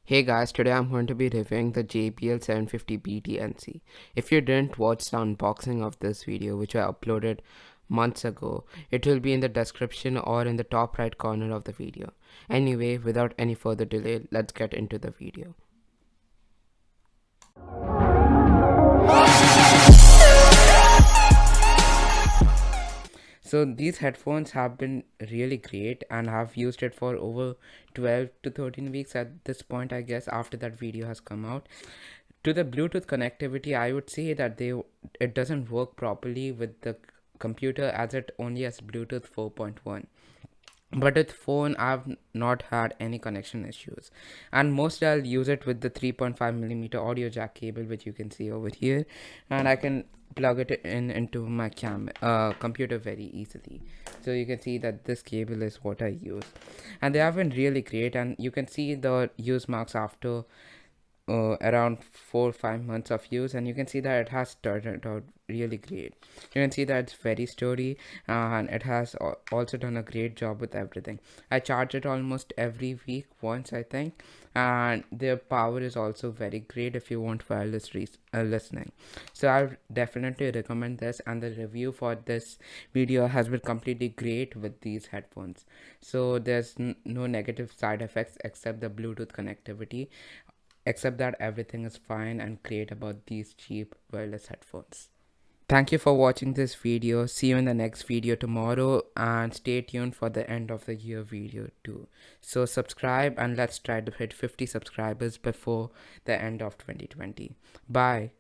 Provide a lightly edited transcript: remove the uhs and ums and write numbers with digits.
Hey guys, today I'm going to be reviewing the JBL 750 BTNC. If you didn't watch the unboxing of this video, which I uploaded months ago, it will be in the description or in the top right corner of the video. Anyway, without any further delay, let's get into the video. So these headphones have been really great and I've used it for over 12 to 13 weeks at this point, I guess, after that video has come out. To the Bluetooth connectivity, I would say that it doesn't work properly with the computer as it only has Bluetooth 4.1. But with phone I've not had any connection issues, and mostly I'll use it with the 3.5mm audio jack cable, which you can see over here, and I can plug it into my computer very easily. So you can see that this cable is what I use, and they have been really great, and you can see the use marks after around 4 or 5 months of use, and you can see that it has turned out really great. You can see that it's very sturdy, and it has also done a great job with everything. I charge it almost every week once, I think, and their power is also very great if you want wireless listening. So I definitely recommend this, and the review for this video has been completely great with these headphones. So there's no negative side effects except the Bluetooth connectivity, except that everything is fine and great about these cheap wireless headphones. Thank you for watching this video. See you in the next video tomorrow, and stay tuned for the end of the year video too. So subscribe, and let's try to hit 50 subscribers before the end of 2020. Bye.